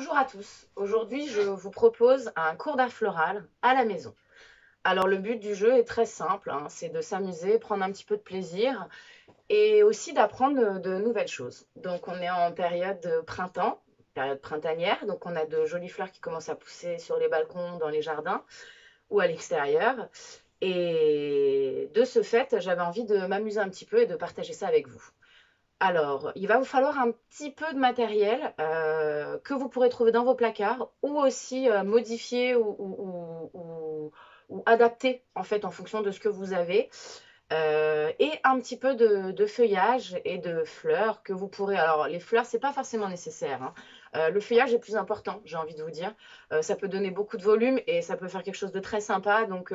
Bonjour à tous. Aujourd'hui, je vous propose un cours d'art floral à la maison. Alors, le but du jeu est très simple, hein, c'est de s'amuser, prendre un petit peu de plaisir et aussi d'apprendre de nouvelles choses. Donc, on est en période de printemps, période printanière. Donc, on a de jolies fleurs qui commencent à pousser sur les balcons, dans les jardins ou à l'extérieur. Et de ce fait, j'avais envie de m'amuser un petit peu et de partager ça avec vous. Alors, il va vous falloir un petit peu de matériel que vous pourrez trouver dans vos placards ou aussi modifier ou adapter en fait en fonction de ce que vous avez. Et un petit peu de feuillage et de fleurs que vous pourrez. Alors, les fleurs, c'est pas forcément nécessaire, hein. Le feuillage est plus important, j'ai envie de vous dire. Ça peut donner beaucoup de volume et ça peut faire quelque chose de très sympa. Donc,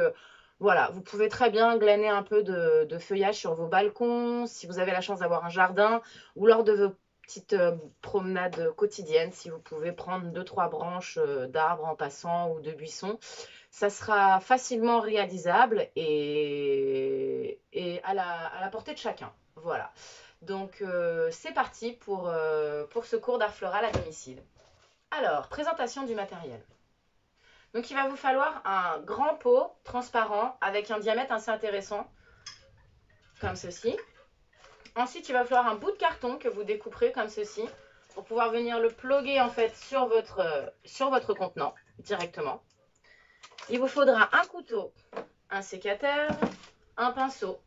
voilà, vous pouvez très bien glaner un peu de feuillage sur vos balcons, si vous avez la chance d'avoir un jardin, ou lors de vos petites promenades quotidiennes, si vous pouvez prendre deux, trois branches d'arbres en passant ou de buissons. Ça sera facilement réalisable et à la portée de chacun. Voilà. Donc, c'est parti pour ce cours d'art floral à domicile. Alors, présentation du matériel. Donc, il va vous falloir un grand pot transparent avec un diamètre assez intéressant, comme ceci. Ensuite, il va vous falloir un bout de carton que vous découperez comme ceci pour pouvoir venir le ploguer en fait sur votre contenant directement. Il vous faudra un couteau, un sécateur, un pinceau,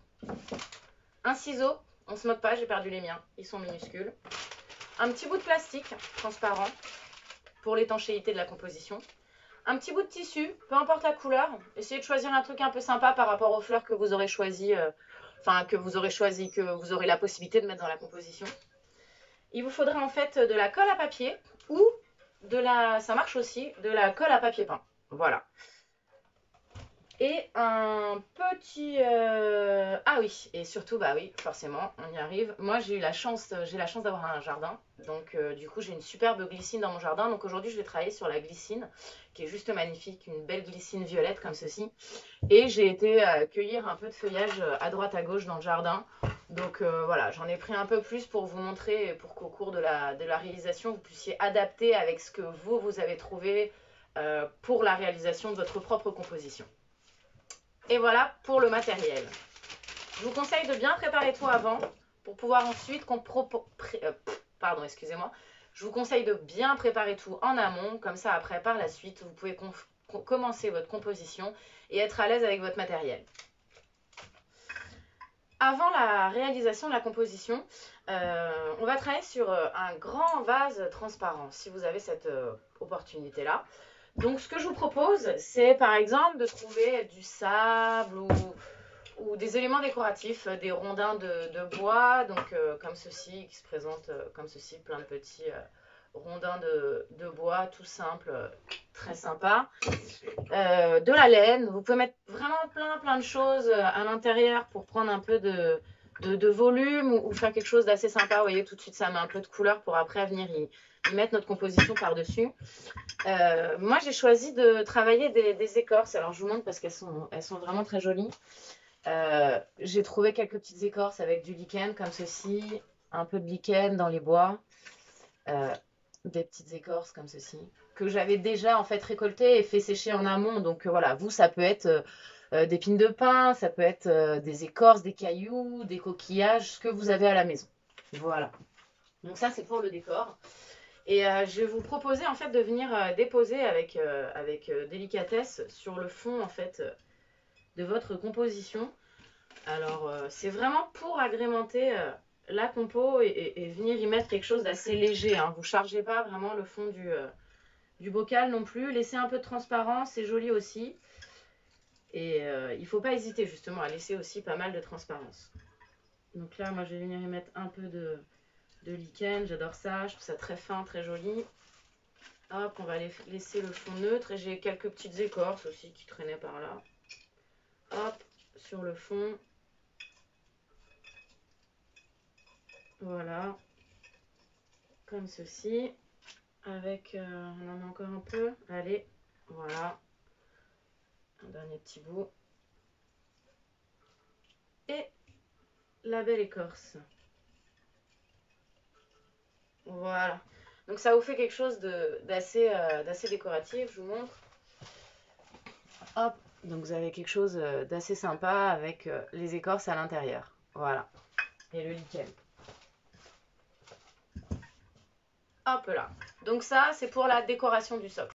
un ciseau. On ne se moque pas, j'ai perdu les miens, ils sont minuscules. Un petit bout de plastique transparent pour l'étanchéité de la composition. Un petit bout de tissu, peu importe la couleur. Essayez de choisir un truc un peu sympa par rapport aux fleurs que vous aurez choisi, que vous aurez la possibilité de mettre dans la composition. Il vous faudra en fait de la colle à papier ou ça marche aussi, de la colle à papier peint. Voilà. Et un petit... Ah oui, et surtout, bah oui, forcément, on y arrive. Moi, j'ai la chance d'avoir un jardin. Donc, du coup, j'ai une superbe glycine dans mon jardin. Donc, aujourd'hui, je vais travailler sur la glycine, qui est juste magnifique. Une belle glycine violette comme ceci. Et j'ai été cueillir un peu de feuillage à droite, à gauche dans le jardin. Donc, voilà, j'en ai pris un peu plus pour vous montrer, pour qu'au cours de la réalisation, vous puissiez adapter avec ce que vous avez trouvé pour la réalisation de votre propre composition. Et voilà pour le matériel. Je vous conseille de bien préparer tout avant pour pouvoir ensuite pardon, excusez-moi. Je vous conseille de bien préparer tout en amont, comme ça après par la suite vous pouvez commencer votre composition et être à l'aise avec votre matériel. Avant la réalisation de la composition, on va travailler sur un grand vase transparent, si vous avez cette opportunité-là. Donc, ce que je vous propose, c'est par exemple de trouver du sable ou des éléments décoratifs, des rondins de bois, donc comme ceci, qui se présentent comme ceci, plein de petits rondins de bois, tout simple, très sympa. De la laine, vous pouvez mettre vraiment plein de choses à l'intérieur pour prendre un peu de volume ou faire quelque chose d'assez sympa. Vous voyez, tout de suite, ça met un peu de couleur pour après venir y mettre notre composition par-dessus. Moi, j'ai choisi de travailler des écorces. Alors, je vous montre parce elles sont vraiment très jolies. J'ai trouvé quelques petites écorces avec du lichen comme ceci, un peu de lichen dans les bois, des petites écorces comme ceci, que j'avais déjà en fait récoltées et fait sécher en amont. Donc voilà, vous, ça peut être des pines de pin, ça peut être des écorces, des cailloux, des coquillages, ce que vous avez à la maison. Voilà. Donc ça, c'est pour le décor. Et je vais vous proposer en fait de venir déposer avec délicatesse sur le fond en fait de votre composition. Alors c'est vraiment pour agrémenter la compo et venir y mettre quelque chose d'assez léger, hein. Vous ne chargez pas vraiment le fond du bocal non plus. Laissez un peu de transparence, c'est joli aussi. Et il ne faut pas hésiter justement à laisser aussi pas mal de transparence. Donc là, moi je vais venir y mettre un peu de lichen, j'adore ça, je trouve ça très fin, très joli. Hop, on va laisser le fond neutre et j'ai quelques petites écorces aussi qui traînaient par là. Hop, sur le fond. Voilà, comme ceci. Avec, on en a encore un peu. Allez, voilà. Un dernier petit bout. Et la belle écorce. Voilà. Donc ça vous fait quelque chose d'assez décoratif, je vous montre. Hop, donc vous avez quelque chose d'assez sympa avec les écorces à l'intérieur. Voilà, et le lichen. Hop là. Donc ça, c'est pour la décoration du socle.